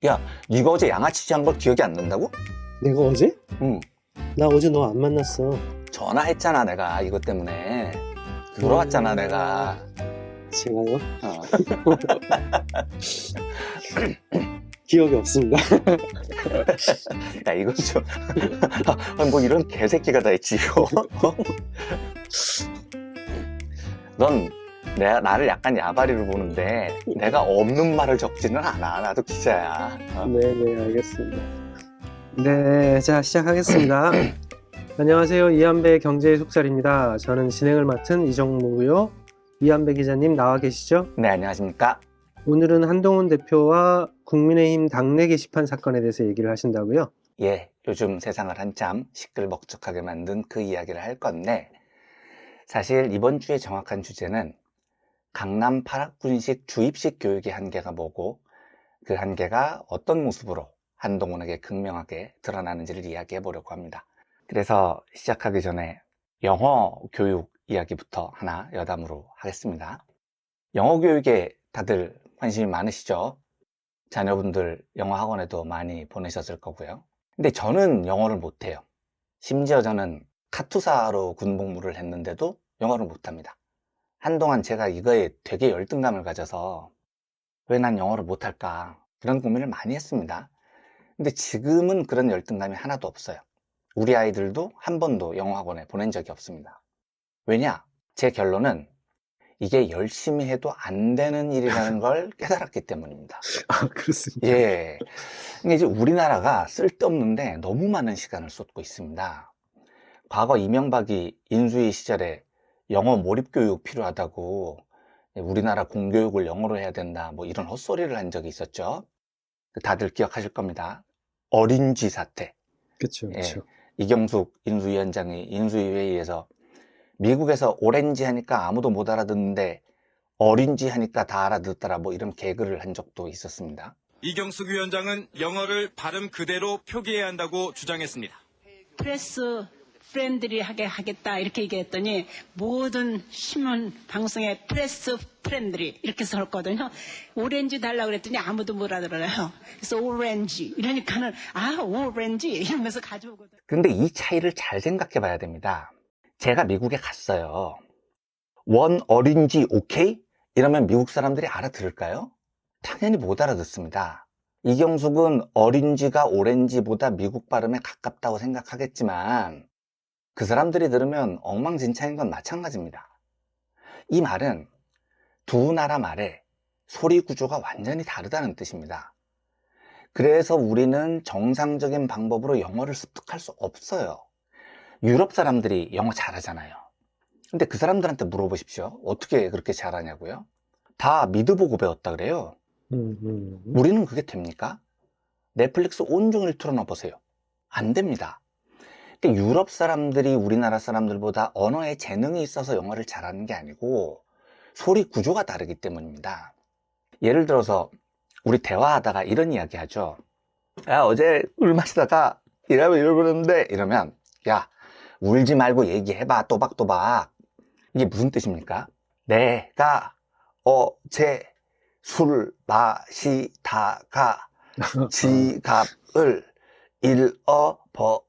야, 네가 어제 양아치지 한 걸 기억이 안 난다고? 내가 어제? 응. 나 어제 너 안 만났어. 전화했잖아, 내가 이것 때문에. 물어봤잖아, 내가. 제가요? 어. 기억이 없습니다. 야, 이거 좀. 뭐 이런 개새끼가 다 있지, 이거. 넌 나를 약간 야바리로 보는데 내가 없는 말을 적지는 않아. 나도 기자야. 네네, 알겠습니다. 네, 자, 시작하겠습니다. 안녕하세요. 이한배 경제의 속살입니다. 저는 진행을 맡은 이정무고요. 이한배 기자님 나와 계시죠? 네, 안녕하십니까. 오늘은 한동훈 대표와 국민의힘 당내 게시판 사건에 대해서 얘기를 하신다고요? 예, 요즘 세상을 한참 시끌벅적하게 만든 그 이야기를 할 건데, 사실 이번 주의 정확한 주제는 강남 파락군식 주입식 교육의 한계가 뭐고, 그 한계가 어떤 모습으로 한동훈에게 극명하게 드러나는지를 이야기해 보려고 합니다. 그래서 시작하기 전에 영어 교육 이야기부터 하나 여담으로 하겠습니다. 영어 교육에 다들 관심이 많으시죠? 자녀분들 영어 학원에도 많이 보내셨을 거고요. 근데 저는 영어를 못해요. 심지어 저는 카투사로 군복무를 했는데도 영어를 못합니다. 한동안 제가 이거에 되게 열등감을 가져서 왜 난 영어를 못할까 그런 고민을 많이 했습니다. 근데 지금은 그런 열등감이 하나도 없어요. 우리 아이들도 한 번도 영어 학원에 보낸 적이 없습니다. 왜냐? 제 결론은 이게 열심히 해도 안 되는 일이라는 걸 깨달았기 때문입니다. 아, 그렇습니다. 예. 이게 이제 우리나라가 쓸데없는데 너무 많은 시간을 쏟고 있습니다. 과거 이명박이 인수위 시절에 영어 몰입교육 필요하다고 우리나라 공교육을 영어로 해야 된다 뭐 이런 헛소리를 한 적이 있었죠. 다들 기억하실 겁니다. 어린쥐 사태. 그쵸, 예. 그쵸. 이경숙 인수위원장이 인수위 회의에서 미국에서 오렌지 하니까 아무도 못 알아듣는데 어린지 하니까 다 알아듣더라 뭐 이런 개그를 한 적도 있었습니다. 이경숙 위원장은 영어를 발음 그대로 표기해야 한다고 주장했습니다. 프레스 프렌들리하게 하겠다 이렇게 얘기했더니 모든 신문 방송에 프레스 프렌들리 이렇게 썼거든요. 오렌지 달라고 그랬더니 아무도 못 알아들어요. 그래서 오렌지 이러니까는 오렌지 이러면서 가져오거든요. 근데 이 차이를 잘 생각해 봐야 됩니다. 제가 미국에 갔어요. 원 어린지 오케이? 이러면 미국 사람들이 알아들을까요? 당연히 못 알아듣습니다. 이경숙은 어린지가 오렌지보다 미국 발음에 가깝다고 생각하겠지만 그 사람들이 들으면 엉망진창인 건 마찬가지입니다. 이 말은 두 나라 말의 소리 구조가 완전히 다르다는 뜻입니다. 그래서 우리는 정상적인 방법으로 영어를 습득할 수 없어요. 유럽 사람들이 영어 잘하잖아요. 근데 그 사람들한테 물어보십시오. 어떻게 그렇게 잘하냐고요? 다 미드 보고 배웠다 그래요. 우리는 그게 됩니까? 넷플릭스 온종일 틀어놔 보세요. 안 됩니다. 그러니까 유럽 사람들이 우리나라 사람들보다 언어에 재능이 있어서 영어를 잘하는 게 아니고 소리 구조가 다르기 때문입니다. 예를 들어서 우리 대화하다가 이런 이야기 하죠. 야, 어제 술 마시다가 이러는데 이러면 야, 울지 말고 얘기해봐 또박또박. 이게 무슨 뜻입니까? 내가 어제 술 마시다가 지갑을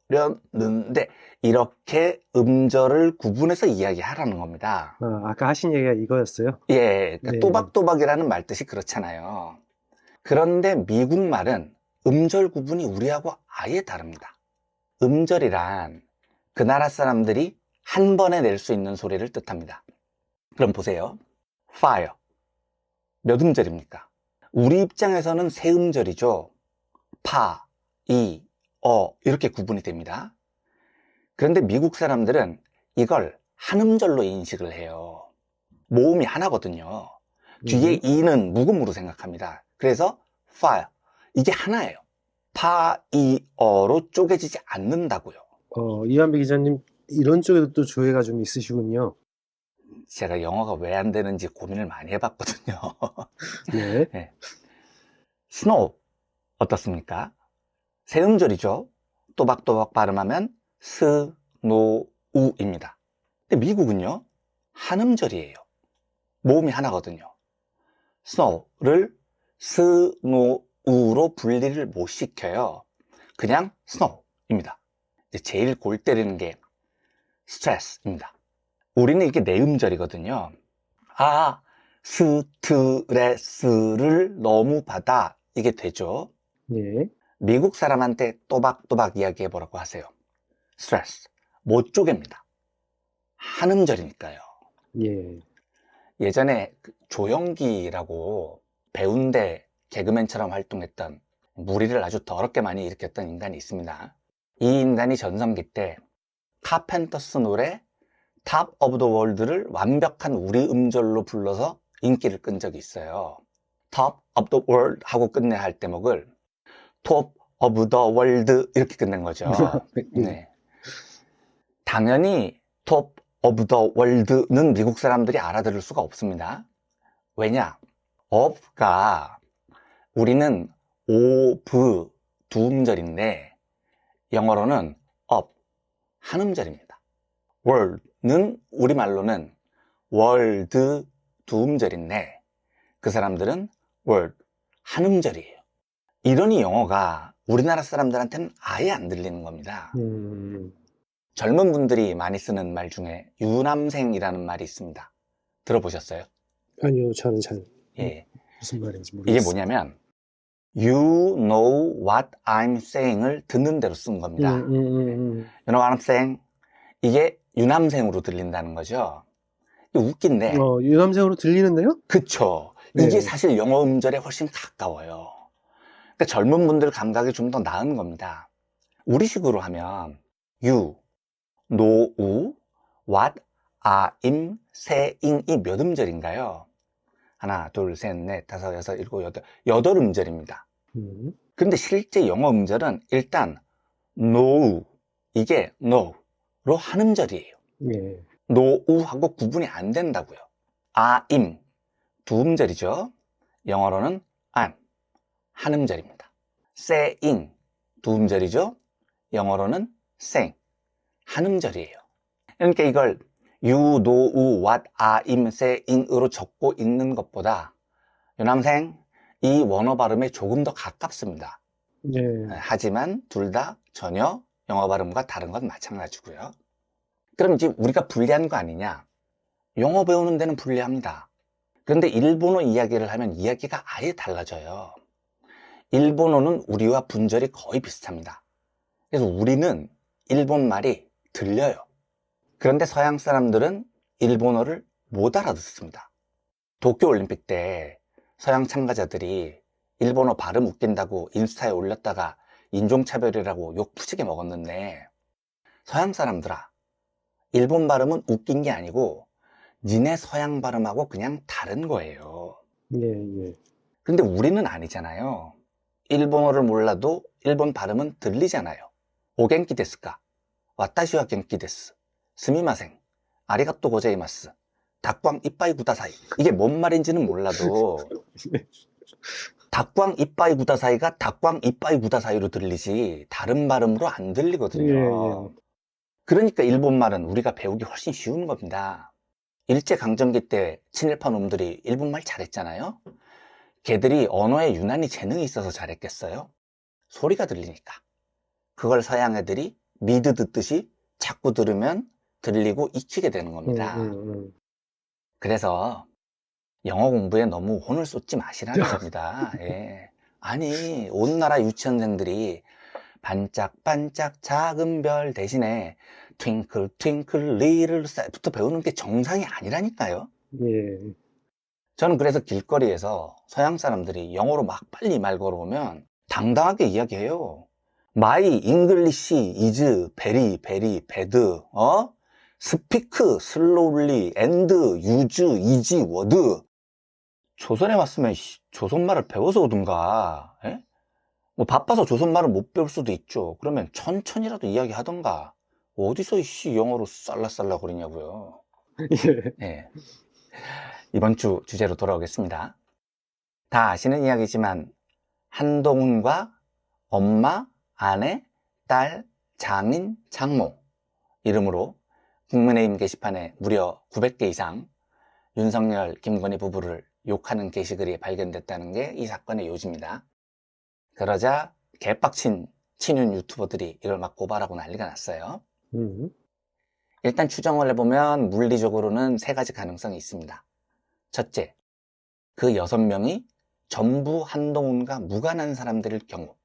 잃어버렸는데 이렇게 음절을 구분해서 이야기하라는 겁니다. 아까 하신 얘기가 이거였어요? 예, 그러니까 네. 또박또박이라는 말뜻이 그렇잖아요. 그런데 미국 말은 음절 구분이 우리하고 아예 다릅니다. 음절이란 그 나라 사람들이 한 번에 낼 수 있는 소리를 뜻합니다. 그럼 보세요. fire. 몇 음절입니까? 우리 입장에서는 세 음절이죠. 파, 이, 이렇게 구분이 됩니다. 그런데 미국 사람들은 이걸 한 음절로 인식을 해요. 모음이 하나거든요. 뒤에 이는 묵음으로 생각합니다. 그래서 fire. 이게 하나예요. 파, 이, 어로 쪼개지지 않는다고요. 이한배 기자님, 이런 쪽에도 또 조예가 좀 있으시군요. 제가 영어가 왜 안 되는지 고민을 많이 해봤거든요. 네. 네. snow 어떻습니까? 세 음절이죠. 또박또박 발음하면 스노우입니다. 근데 미국은요 한 음절이에요. 모음이 하나거든요. snow를 스노우 우로 분리를 못 시켜요. 그냥 snow입니다. 제일 골 때리는 게 stress입니다. 우리는 이게 내음절이거든요. 아, 스트레스를 너무 받아. 이게 되죠. 예. 미국 사람한테 또박또박 이야기해 보라고 하세요. 스트레스. 못 쪼갭니다. 한음절이니까요. 예. 예전에 조영기라고 배우인데 개그맨처럼 활동했던 무리를 아주 더럽게 많이 일으켰던 인간이 있습니다. 이 인간이 전성기 때 카펜터스 노래 탑 오브 더 월드를 완벽한 우리 음절로 불러서 인기를 끈 적이 있어요. 탑 오브 더 월드 하고 끝내야 할 대목을 톱 오브 더 월드 이렇게 끝낸 거죠. 네. 당연히 톱 오브 더 월드는 미국 사람들이 알아들을 수가 없습니다. 왜냐? of가 우리는 of 두 음절인데 영어로는 up 한 음절입니다. world는 우리말로는 world 두 음절인데 그 사람들은 word 한 음절이에요. 이러니 영어가 우리나라 사람들한테는 아예 안 들리는 겁니다. 젊은 분들이 많이 쓰는 말 중에 유남생이라는 말이 있습니다. 들어보셨어요? 아니요, 저는 잘 예. 무슨 말인지 이게 모르겠어요. 뭐냐면 You know what I'm saying을 듣는 대로 쓴 겁니다. You know what I'm saying? 이게 유남생으로 들린다는 거죠. 이게 웃긴데 유남생으로 들리는데요? 그쵸. 네. 이게 사실 영어 음절에 훨씬 가까워요. 그러니까 젊은 분들 감각이 좀 더 나은 겁니다. 우리식으로 하면 You know what I'm saying이 몇 음절인가요? 하나, 둘, 셋, 넷, 다섯, 여섯, 일곱, 여덟 음절입니다. 그런데 실제 영어 음절은 일단 know, 이게 know로 한 음절이에요. 예. know하고 구분이 안 된다고요. I'm, 두 음절이죠. 영어로는 I'm, 한 음절입니다. saying, 두 음절이죠. 영어로는 saying, 한 음절이에요. 그러니까 이걸 You know what I'm saying으로 적고 읽는 것보다 유남생, 이 원어 발음에 조금 더 가깝습니다. 예. 하지만 둘 다 전혀 영어 발음과 다른 건 마찬가지고요. 그럼 이제 우리가 불리한 거 아니냐? 영어 배우는 데는 불리합니다. 그런데 일본어 이야기를 하면 이야기가 아예 달라져요. 일본어는 우리와 분절이 거의 비슷합니다. 그래서 우리는 일본 말이 들려요. 그런데 서양 사람들은 일본어를 못 알아듣습니다. 도쿄올림픽 때 서양 참가자들이 일본어 발음 웃긴다고 인스타에 올렸다가 인종차별이라고 욕 푸지게 먹었는데 서양 사람들아, 일본 발음은 웃긴 게 아니고 니네 서양 발음하고 그냥 다른 거예요. 예. 근데 우리는 아니잖아요. 일본어를 몰라도 일본 발음은 들리잖아요. 오겐키 데스까? 와타시와 겐키 데스. 스미마생. 아리가또 고자이마스. 닭광 이빠이 구다사이. 이게 뭔 말인지는 몰라도 닭광 이빠이 구다사이가 닭광 이빠이 구다사이로 들리지 다른 발음으로 안 들리거든요. 예. 그러니까 일본 말은 우리가 배우기 훨씬 쉬운 겁니다. 일제강점기 때 친일파 놈들이 일본말 잘했잖아요. 걔들이 언어에 유난히 재능이 있어서 잘했겠어요? 소리가 들리니까. 그걸 서양 애들이 미드 듣듯이 자꾸 들으면 들리고 익히게 되는 겁니다. 그래서 영어 공부에 너무 혼을 쏟지 마시라는 겁니다. 예. 아니, 온 나라 유치원생들이 반짝반짝 작은 별 대신에 트윙클 트윙클 리틀 스타부터 배우는 게 정상이 아니라니까요. 예. 저는 그래서 길거리에서 서양 사람들이 영어로 막 빨리 말 걸어오면 당당하게 이야기해요. My English is very very bad. Speak slowly and use easy word. 조선에 왔으면 조선말을 배워서 오든가. 예? 뭐 바빠서 조선말을 못 배울 수도 있죠. 그러면 천천히라도 이야기하던가. 어디서 영어로 쌀라쌀라 거리냐고요. 예. 예. 이번 주 주제로 돌아오겠습니다. 다 아시는 이야기지만 한동훈과 엄마, 아내, 딸, 장인, 장모 이름으로 국민의힘 게시판에 무려 900개 이상 윤석열, 김건희 부부를 욕하는 게시글이 발견됐다는 게 이 사건의 요지입니다. 그러자 개빡친 친윤 유튜버들이 이걸 막 고발하고 난리가 났어요. 일단 추정을 해보면 물리적으로는 세 가지 가능성이 있습니다. 첫째, 그 6명이 전부 한동훈과 무관한 사람들일 경우.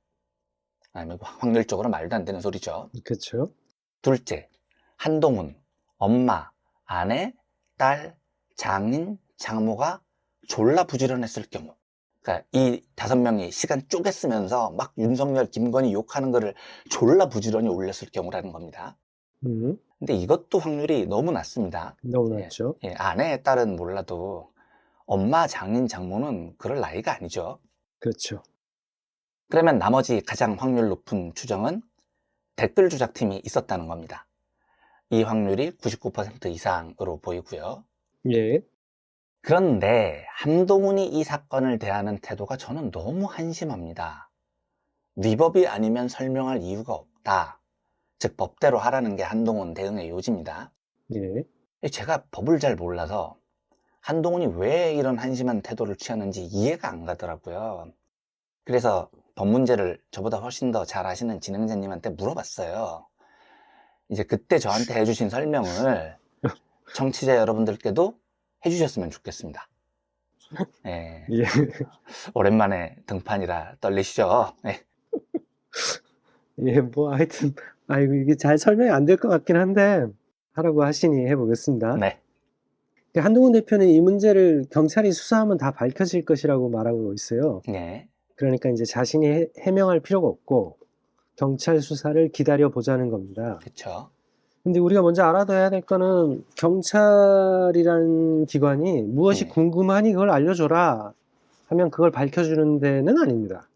아니면 확률적으로 말도 안 되는 소리죠. 그렇죠. 둘째, 한동훈, 엄마, 아내, 딸, 장인, 장모가 졸라 부지런했을 경우. 그러니까 이 5명이 시간 쪼개 쓰면서 막 윤석열, 김건희 욕하는 거를 졸라 부지런히 올렸을 경우라는 겁니다. 근데 이것도 확률이 너무 낮습니다. 너무 낮죠. 아내, 딸은 몰라도 엄마, 장인, 장모는 그럴 나이가 아니죠. 그렇죠. 그러면 나머지 가장 확률 높은 추정은 댓글 조작팀이 있었다는 겁니다. 이 확률이 99% 이상으로 보이고요. 예. 그런데 한동훈이 이 사건을 대하는 태도가 저는 너무 한심합니다. 위법이 아니면 설명할 이유가 없다. 즉 법대로 하라는 게 한동훈 대응의 요지입니다. 예. 제가 법을 잘 몰라서 한동훈이 왜 이런 한심한 태도를 취하는지 이해가 안 가더라고요. 그래서 법 문제를 저보다 훨씬 더 잘 아시는 진행자님한테 물어봤어요. 이제 그때 저한테 해주신 설명을 청취자 여러분들께도 해주셨으면 좋겠습니다. 예. 예. 오랜만에 등판이라 떨리시죠? 예. 예, 뭐 하여튼 아이고 이게 잘 설명이 안 될 것 같긴 한데 하라고 하시니 해보겠습니다. 네. 한동훈 대표는 이 문제를 경찰이 수사하면 다 밝혀질 것이라고 말하고 있어요. 네. 그러니까 이제 자신이 해명할 필요가 없고 경찰 수사를 기다려 보자는 겁니다. 그쵸. 근데 우리가 먼저 알아둬야 될 거는 경찰이라는 기관이 무엇이 네. 궁금하니 그걸 알려줘라 하면 그걸 밝혀주는 데는 아닙니다.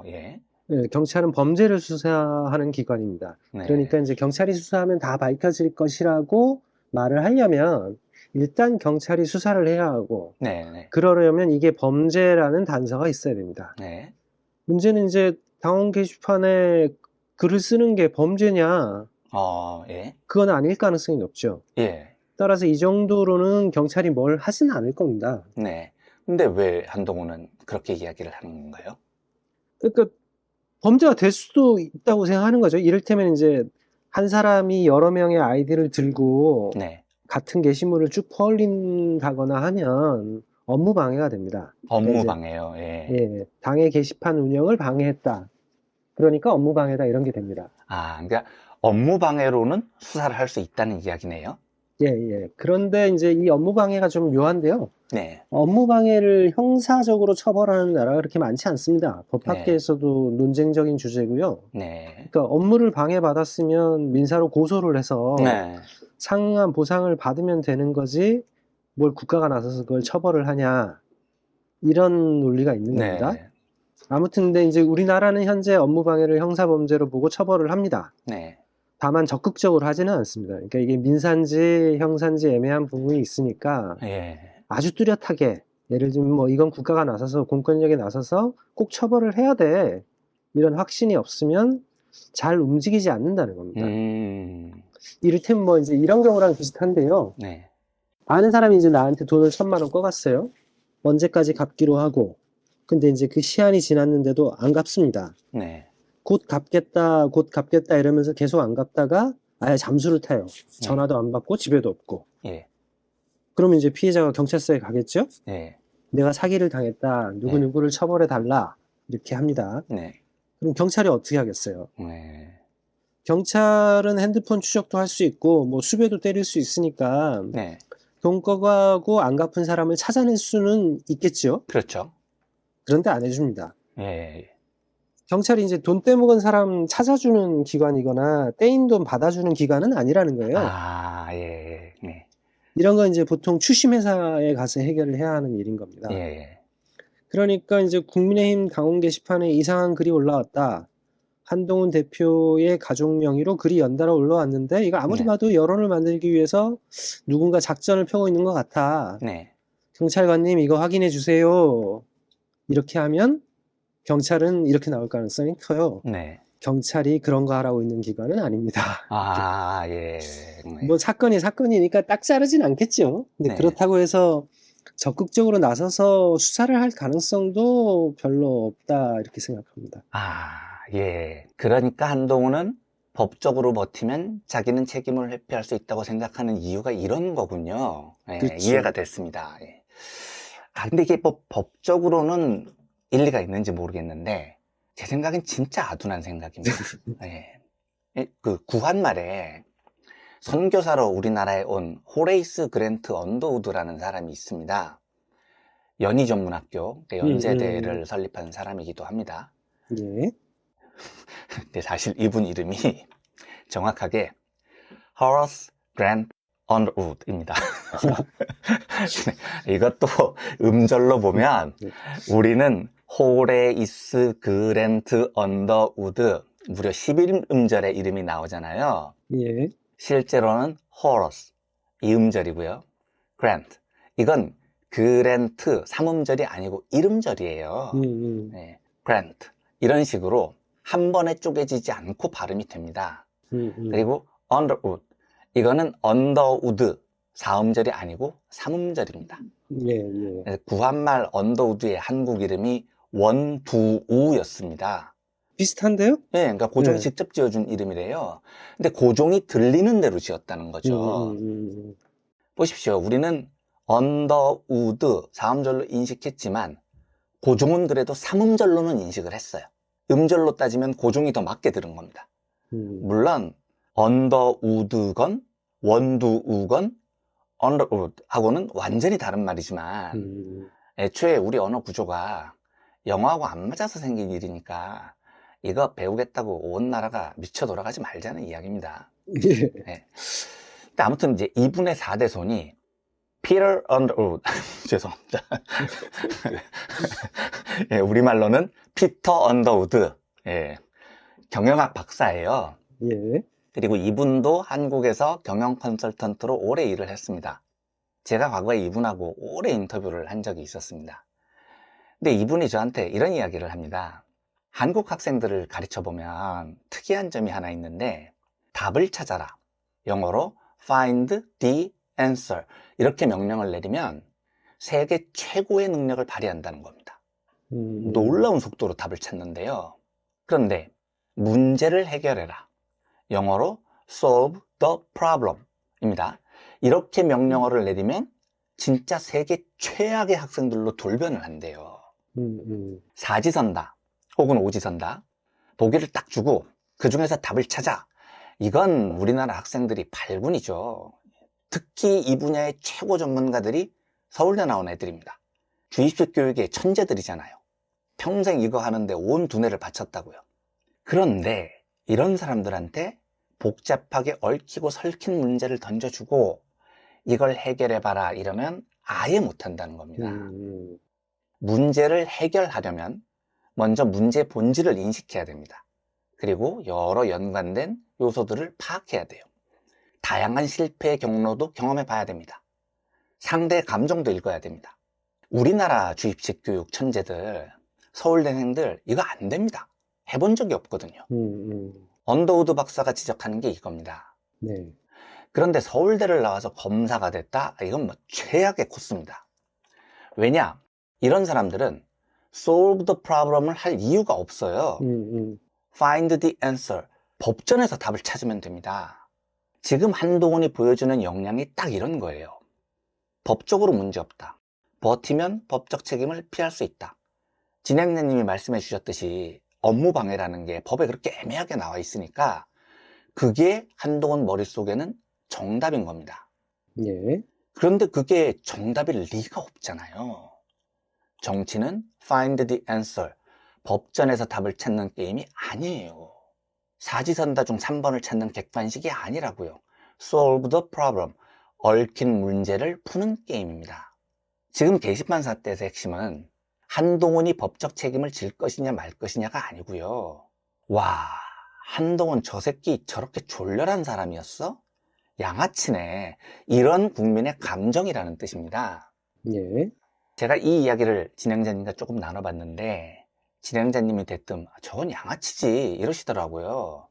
예. 예, 경찰은 범죄를 수사하는 기관입니다. 네. 그러니까 이제 경찰이 수사하면 다 밝혀질 것이라고 말을 하려면 일단 경찰이 수사를 해야 하고 네. 그러려면 이게 범죄라는 단서가 있어야 됩니다. 네. 문제는 이제 당원 게시판에 글을 쓰는 게 범죄냐? 예. 그건 아닐 가능성이 높죠. 예. 따라서 이 정도로는 경찰이 뭘 하지는 않을 겁니다. 네. 근데 왜 한동훈은 그렇게 이야기를 하는 건가요? 그러니까 범죄가 될 수도 있다고 생각하는 거죠. 이를테면 이제 한 사람이 여러 명의 아이디를 들고 네. 같은 게시물을 쭉 퍼올린다거나 하면 업무 방해가 됩니다. 업무 그러니까 이제 방해요. 예. 예, 당의 게시판 운영을 방해했다. 그러니까 업무 방해다 이런 게 됩니다. 그러니까 업무 방해로는 수사를 할 수 있다는 이야기네요. 예. 그런데 이제 이 업무 방해가 좀 묘한데요. 네. 업무 방해를 형사적으로 처벌하는 나라가 그렇게 많지 않습니다. 법학계에서도 논쟁적인 주제고요. 네. 그러니까 업무를 방해받았으면 민사로 고소를 해서 네. 상응한 보상을 받으면 되는 거지 뭘 국가가 나서서 그걸 처벌을 하냐 이런 논리가 있는 겁니다. 네. 아무튼 근데 이제 우리나라는 현재 업무 방해를 형사범죄로 보고 처벌을 합니다. 네. 다만 적극적으로 하지는 않습니다. 그러니까 이게 민사인지 형사인지 애매한 부분이 있으니까 예. 아주 뚜렷하게 예를 들면 뭐 이건 국가가 나서서 공권력이 나서서 꼭 처벌을 해야 돼 이런 확신이 없으면 잘 움직이지 않는다는 겁니다. 이를테면 뭐 이제 이런 경우랑 비슷한데요. 네. 아는 사람이 이제 나한테 돈을 1,000만 원 꿔갔어요. 언제까지 갚기로 하고 근데 이제 그 시한이 지났는데도 안 갚습니다. 네. 곧 갚겠다 이러면서 계속 안 갚다가 아예 잠수를 타요. 전화도 안 받고 집에도 없고. 예. 그러면 이제 피해자가 경찰서에 가겠죠? 예. 내가 사기를 당했다. 누구누구를 처벌해 달라. 이렇게 합니다. 네. 그럼 경찰이 어떻게 하겠어요? 네. 경찰은 핸드폰 추적도 할 수 있고 뭐 수배도 때릴 수 있으니까 네. 돈 꺼가고 안 갚은 사람을 찾아낼 수는 있겠죠? 그렇죠. 그런데 안 해줍니다. 예. 경찰이 이제 돈 떼먹은 사람 찾아주는 기관이거나 떼인 돈 받아주는 기관은 아니라는 거예요. 예. 네. 이런 건 이제 보통 추심회사에 가서 해결을 해야 하는 일인 겁니다. 예. 그러니까 이제 국민의힘 당원 게시판에 이상한 글이 올라왔다. 한동훈 대표의 가족 명의로 글이 연달아 올라왔는데 이거 아무리 네. 봐도 여론을 만들기 위해서 누군가 작전을 펴고 있는 것 같아. 네. 경찰관님 이거 확인해 주세요. 이렇게 하면 경찰은 이렇게 나올 가능성이 커요. 네. 경찰이 그런 거 하라고 있는 기관은 아닙니다. 예. 네. 뭐 사건이 사건이니까 딱 자르진 않겠죠. 근데 네. 그렇다고 해서 적극적으로 나서서 수사를 할 가능성도 별로 없다 이렇게 생각합니다. 예. 그러니까 한동훈은 법적으로 버티면 자기는 책임을 회피할 수 있다고 생각하는 이유가 이런 거군요. 예, 그렇죠. 이해가 됐습니다. 예. 근데 이게 뭐 법적으로는 일리가 있는지 모르겠는데 제 생각엔 진짜 아둔한 생각입니다. 예. 그 구한말에 선교사로 우리나라에 온 호레이스 그랜트 언더우드라는 사람이 있습니다. 연희전문학교, 연세대를 설립한 사람이기도 합니다. 예. 근데 사실 이분 이름이 정확하게 Horace Grant Underwood입니다. 이것도 음절로 보면 우리는 호레이스 그랜트 언더우드 무려 11음절의 이름이 나오잖아요. 예. 실제로는 Horace 이 음절이고요. Grant 이건 그랜트 3음절이 아니고 1음절이에요. 네, Grant 이런 식으로 한 번에 쪼개지지 않고 발음이 됩니다. 그리고 Underwood 이거는 Underwood 4음절이 아니고 3음절입니다. 예. 구한말 언더우드의 한국 이름이 원두우였습니다. 비슷한데요? 네, 그러니까 고종이 네. 직접 지어준 이름이래요. 근데 고종이 들리는 대로 지었다는 거죠. 보십시오. 우리는 언더우드 4음절로 인식했지만 고종은 그래도 3음절로는 인식을 했어요. 음절로 따지면 고종이 더 맞게 들은 겁니다. 물론 언더우드건 원두우건 언더우드하고는 완전히 다른 말이지만 애초에 우리 언어 구조가 영어하고 안 맞아서 생긴 일이니까 이거 배우겠다고 온 나라가 미쳐 돌아가지 말자는 이야기입니다. 예. 네. 근데 아무튼 이제 이분의 4대 손이 Peter Underwood 죄송합니다. 예, 우리말로는 피터 언더우드 예, 경영학 박사예요. 예. 그리고 이분도 한국에서 경영 컨설턴트로 오래 일을 했습니다. 제가 과거에 이분하고 오래 인터뷰를 한 적이 있었습니다. 근데 이분이 저한테 이런 이야기를 합니다. 한국 학생들을 가르쳐보면 특이한 점이 하나 있는데 답을 찾아라. 영어로 find the answer 이렇게 명령을 내리면 세계 최고의 능력을 발휘한다는 겁니다. 놀라운 속도로 답을 찾는데요. 그런데 문제를 해결해라. 영어로 solve the problem 입니다. 이렇게 명령어를 내리면 진짜 세계 최악의 학생들로 돌변을 한대요. 사지선다 혹은 오지선다 보기를 딱 주고 그 중에서 답을 찾아. 이건 우리나라 학생들이 발군이죠. 특히 이 분야의 최고 전문가들이 서울대 나온 애들입니다. 주입식 교육의 천재들이잖아요. 평생 이거 하는데 온 두뇌를 바쳤다고요. 그런데 이런 사람들한테 복잡하게 얽히고 설킨 문제를 던져주고 이걸 해결해봐라 이러면 아예 못한다는 겁니다. 문제를 해결하려면 먼저 문제 본질을 인식해야 됩니다. 그리고 여러 연관된 요소들을 파악해야 돼요. 다양한 실패의 경로도 경험해 봐야 됩니다. 상대의 감정도 읽어야 됩니다. 우리나라 주입식 교육 천재들, 서울대생들 이거 안 됩니다. 해본 적이 없거든요. 언더우드 박사가 지적하는 게 이겁니다. 네. 그런데 서울대를 나와서 검사가 됐다? 이건 뭐 최악의 코스입니다. 왜냐? 이런 사람들은 solve the problem을 할 이유가 없어요. find the answer. 법전에서 답을 찾으면 됩니다. 지금 한동훈이 보여주는 역량이 딱 이런 거예요. 법적으로 문제없다. 버티면 법적 책임을 피할 수 있다. 진행자님이 말씀해 주셨듯이 업무방해라는 게 법에 그렇게 애매하게 나와 있으니까 그게 한동훈 머릿속에는 정답인 겁니다. 예. 그런데 그게 정답일 리가 없잖아요. 정치는 find the answer. 법전에서 답을 찾는 게임이 아니에요. 사지선다 중 3번을 찾는 객관식이 아니라고요. solve the problem. 얽힌 문제를 푸는 게임입니다. 지금 게시판 사태에서 핵심은 한동훈이 법적 책임을 질 것이냐 말 것이냐가 아니고요. 와, 한동훈 저 새끼 저렇게 졸렬한 사람이었어? 양아치네. 이런 국민의 감정이라는 뜻입니다. 예. 제가 이 이야기를 진행자님과 조금 나눠봤는데 진행자님이 대뜸 저건 양아치지 이러시더라고요.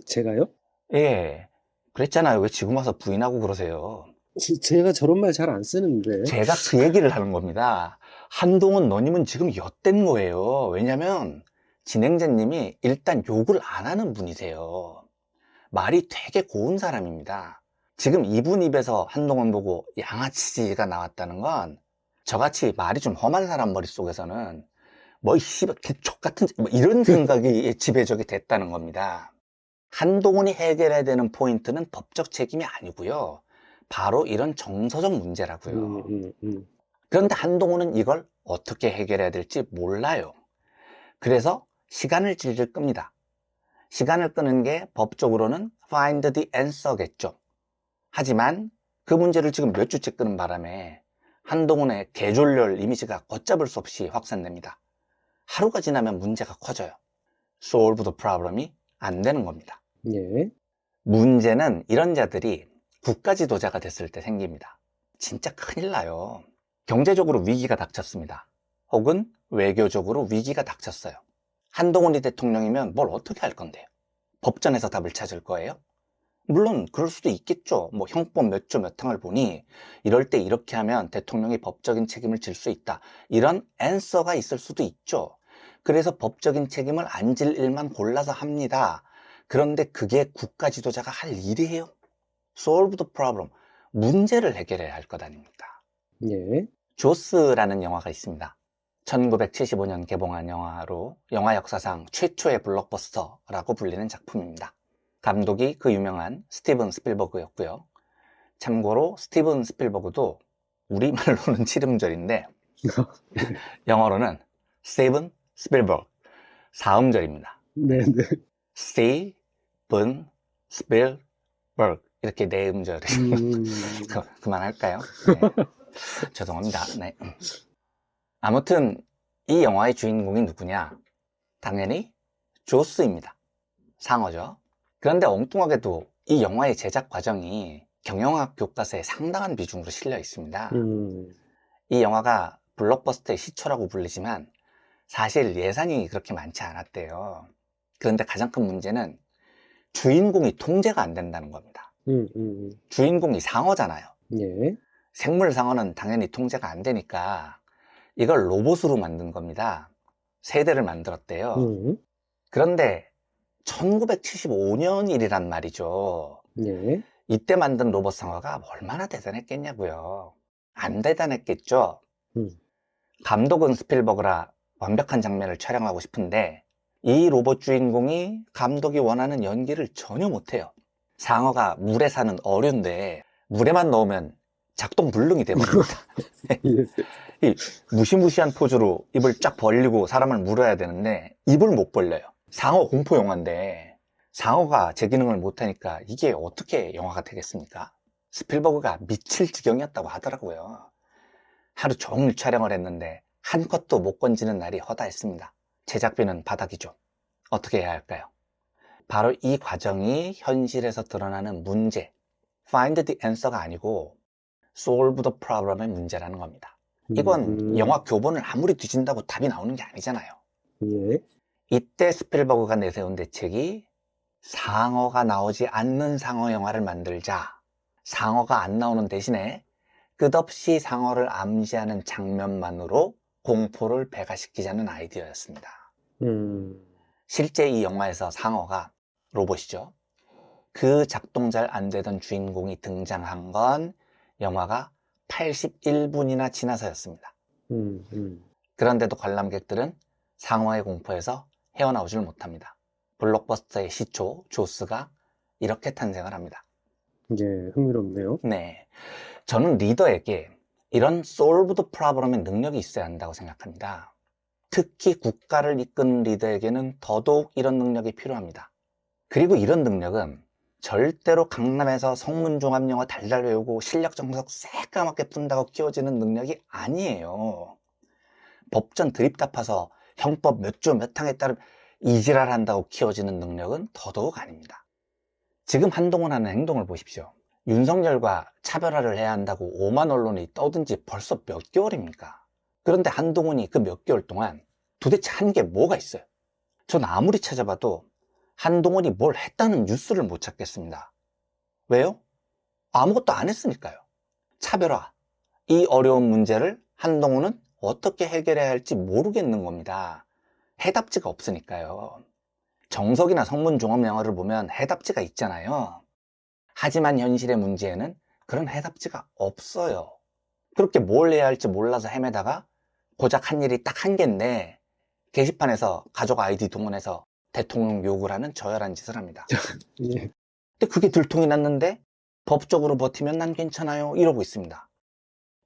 제가요? 예, 그랬잖아요. 왜 지금 와서 부인하고 그러세요? 제가 저런 말 잘 안 쓰는데. 제가 그 얘기를 하는 겁니다. 한동훈 너님은 지금 엿된 거예요. 왜냐면 진행자님이 일단 욕을 안 하는 분이세요. 말이 되게 고운 사람입니다. 지금 이분 입에서 한동훈 보고 양아치지가 나왔다는 건 저같이 말이 좀 험한 사람 머릿속에서는 뭐 씨발 개촉 같은 뭐 이런 생각이 지배적이 됐다는 겁니다. 한동훈이 해결해야 되는 포인트는 법적 책임이 아니고요. 바로 이런 정서적 문제라고요. 그런데 한동훈은 이걸 어떻게 해결해야 될지 몰라요. 그래서 시간을 질질 끕니다. 시간을 끄는 게 법적으로는 find the answer겠죠. 하지만 그 문제를 지금 몇 주째 끄는 바람에 한동훈의 개졸렬 이미지가 걷잡을 수 없이 확산됩니다. 하루가 지나면 문제가 커져요. solve the problem이 안 되는 겁니다. 예. 문제는 이런 자들이 국가 지도자가 됐을 때 생깁니다. 진짜 큰일 나요. 경제적으로 위기가 닥쳤습니다. 혹은 외교적으로 위기가 닥쳤어요. 한동훈이 대통령이면 뭘 어떻게 할 건데요? 법전에서 답을 찾을 거예요? 물론 그럴 수도 있겠죠. 뭐 형법 몇 조 몇 항을 보니 이럴 때 이렇게 하면 대통령이 법적인 책임을 질 수 있다. 이런 앤서가 있을 수도 있죠. 그래서 법적인 책임을 안 질 일만 골라서 합니다. 그런데 그게 국가 지도자가 할 일이에요? solve the problem. 문제를 해결해야 할 것 아닙니까? 예. 조스라는 영화가 있습니다. 1975년 개봉한 영화로 영화 역사상 최초의 블록버스터라고 불리는 작품입니다. 감독이 그 유명한 스티븐 스필버그였고요. 참고로 스티븐 스필버그도 우리말로는 칠음절인데 영어로는 스티븐 스필버그 4음절입니다. 네네. 스티븐 스필버그 이렇게 4음절이 그만할까요? 네. 죄송합니다. 네. 아무튼 이 영화의 주인공이 누구냐? 당연히 조스입니다. 상어죠. 그런데 엉뚱하게도 이 영화의 제작 과정이 경영학 교과서에 상당한 비중으로 실려 있습니다. 이 영화가 블록버스터의 시초라고 불리지만 사실 예산이 그렇게 많지 않았대요. 그런데 가장 큰 문제는 주인공이 통제가 안 된다는 겁니다. 주인공이 상어잖아요. 예. 생물 상어는 당연히 통제가 안 되니까 이걸 로봇으로 만든 겁니다. 세 대를 만들었대요. 그런데 1975년 일이란 말이죠. 예. 이때 만든 로봇 상어가 얼마나 대단했겠냐고요. 안 대단했겠죠. 감독은 스필버그라 완벽한 장면을 촬영하고 싶은데 이 로봇 주인공이 감독이 원하는 연기를 전혀 못해요. 상어가 물에 사는 어류인데 물에만 넣으면 작동 불능이 돼버립니다. 이 무시무시한 포즈로 입을 쫙 벌리고 사람을 물어야 되는데 입을 못 벌려요. 상어 공포 영화인데 상어가 제 기능을 못하니까 이게 어떻게 영화가 되겠습니까? 스필버그가 미칠 지경이었다고 하더라고요. 하루 종일 촬영을 했는데 한 컷도 못 건지는 날이 허다했습니다. 제작비는 바닥이죠. 어떻게 해야 할까요? 바로 이 과정이 현실에서 드러나는 문제, find the answer가 아니고 solve the problem의 문제라는 겁니다. 이건 영화 교본을 아무리 뒤진다고 답이 나오는 게 아니잖아요. 예. 이때 스필버그가 내세운 대책이 상어가 나오지 않는 상어 영화를 만들자. 상어가 안 나오는 대신에 끝없이 상어를 암시하는 장면만으로 공포를 배가시키자는 아이디어였습니다. 실제 이 영화에서 상어가 로봇이죠. 그 작동 잘 안 되던 주인공이 등장한 건 영화가 81분이나 지나서였습니다. 그런데도 관람객들은 상어의 공포에서 헤어나오질 못합니다. 블록버스터의 시초 조스가 이렇게 탄생을 합니다. 예, 흥미롭네요. 네, 저는 리더에게 이런 solve the problem의 능력이 있어야 한다고 생각합니다. 특히 국가를 이끄는 리더에게는 더더욱 이런 능력이 필요합니다. 그리고 이런 능력은 절대로 강남에서 성문종합영어 달달 외우고 실력 정석 새까맣게 푼다고 키워지는 능력이 아니에요. 법전 드립답해서 형법 몇 조 몇 항에 따른 이지랄 한다고 키워지는 능력은 더더욱 아닙니다. 지금 한동훈 하는 행동을 보십시오. 윤석열과 차별화를 해야 한다고 오만 언론이 떠든 지 벌써 몇 개월입니까? 그런데 한동훈이 그 몇 개월 동안 도대체 한 게 뭐가 있어요? 전 아무리 찾아봐도 한동훈이 뭘 했다는 뉴스를 못 찾겠습니다. 왜요? 아무것도 안 했으니까요. 차별화, 이 어려운 문제를 한동훈은 어떻게 해결해야 할지 모르겠는 겁니다. 해답지가 없으니까요. 정석이나 성문 종합 영어를 보면 해답지가 있잖아요. 하지만 현실의 문제에는 그런 해답지가 없어요. 그렇게 뭘 해야 할지 몰라서 헤매다가 고작 한 일이 딱 한 개인데 게시판에서 가족 아이디 동원해서 대통령 욕을 하는 저열한 짓을 합니다. 예. 근데 그게 들통이 났는데 법적으로 버티면 난 괜찮아요 이러고 있습니다.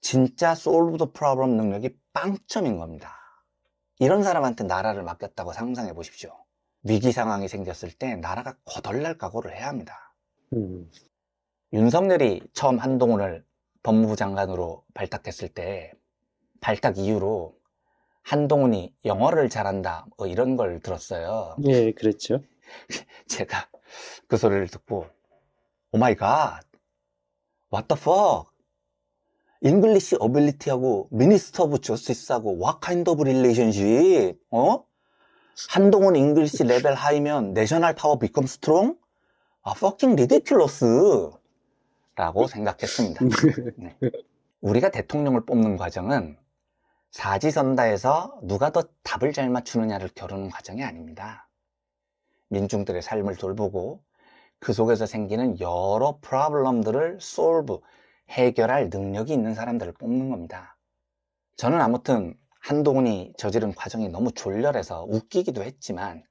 진짜 solve the problem 능력이 빵점인 겁니다. 이런 사람한테 나라를 맡겼다고 상상해 보십시오. 위기 상황이 생겼을 때 나라가 거덜날 각오를 해야 합니다. 윤석열이 처음 한동훈을 법무부 장관으로 발탁했을 때 발탁 이후로 한동훈이 영어를 잘한다 뭐 이런 걸 들었어요. 예, 그랬죠. 제가 그 소리를 듣고 오 마이 갓 what the fuck 잉글리시 어빌리티하고 미니스터 오브 저스티스하고 what kind of relationship 한동훈 잉글리시 레벨 하이면 내셔널 파워 비컴 스트롱? 아 fucking ridiculous 라고 생각했습니다. 네. 우리가 대통령을 뽑는 과정은 사지선다에서 누가 더 답을 잘 맞추느냐를 겨루는 과정이 아닙니다. 민중들의 삶을 돌보고 그 속에서 생기는 여러 프로블럼들을 solve, 해결할 능력이 있는 사람들을 뽑는 겁니다. 저는 아무튼 한동훈이 저지른 과정이 너무 졸렬해서 웃기기도 했지만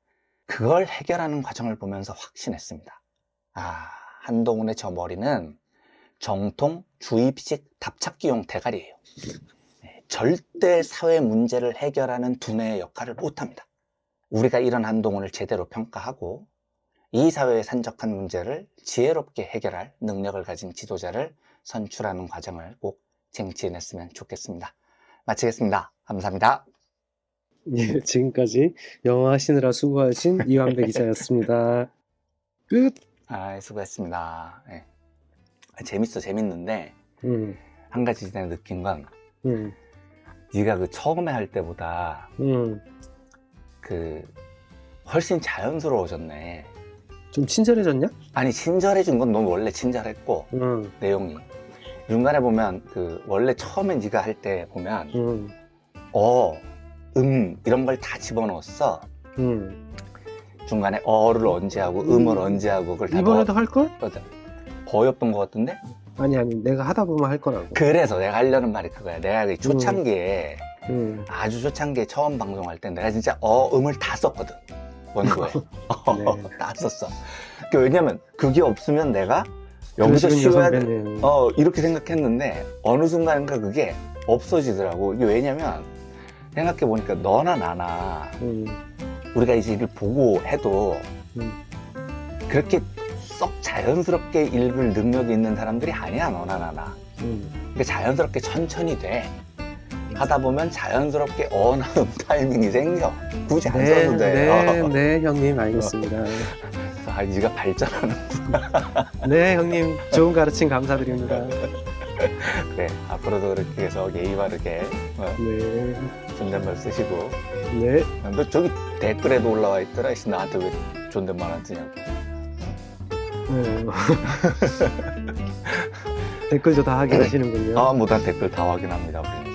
그걸 해결하는 과정을 보면서 확신했습니다. 아, 한동훈의 저 머리는 정통 주입식 답찾기용 대가리예요. 절대 사회 문제를 해결하는 두뇌의 역할을 못합니다. 우리가 이런 한동훈을 제대로 평가하고 이 사회에 산적한 문제를 지혜롭게 해결할 능력을 가진 지도자를 선출하는 과정을 꼭 쟁취해냈으면 좋겠습니다. 마치겠습니다. 감사합니다. 예, 지금까지 영어 하시느라 수고하신 이완배 기자였습니다. 끝. 아, 수고했습니다. 네. 재밌는데 음, 한 가지 내가 느낀 건 음, 네가 그 처음에 할 때보다 그 훨씬 자연스러워졌네. 좀 친절해졌냐? 아니 친절해진 건 넌 원래 친절했고 내용이 중간에 보면 그 원래 처음에 네가 할 때 보면 이런 걸 다 집어넣었어. 중간에 어를 언제 하고 음을 언제 하고 그걸 다 이번에도 할걸? 거의 없던 것 같은데? 아니 내가 하다 보면 할 거라고. 그래서 내가 하려는 말이 그거야. 내가 그 초창기에 아주 초창기에 처음 방송할 때 내가 진짜 음을 다 썼거든. 원고에. 네. 다 썼어. 왜냐면 그게 없으면 내가 여기서 쉬어야 돼. 이렇게 생각했는데 어느 순간인가 그게 없어지더라고. 이게 왜냐면 생각해보니까 너나 나나 우리가 이제 이를 보고 해도 그렇게 썩 자연스럽게 읽을 능력이 있는 사람들이 아니야. 너나 나나. 그러니까 자연스럽게 천천히 돼. 하다 보면 자연스럽게 어나음 타이밍이 생겨. 굳이 안 써도 돼. 네, 형님 알겠습니다. 아, 네가 발전하는구나. 네, 형님 좋은 가르침 감사드립니다. 그래, 앞으로도 그렇게 해서 예의 바르게 네, 존댓말 쓰시고. 네. 너 저기 댓글에도 올라와 있더라. 나한테 왜 존댓말 안 쓰냐고. 댓글도 다 확인하시는군요. 난 댓글 다 확인합니다. 우리는.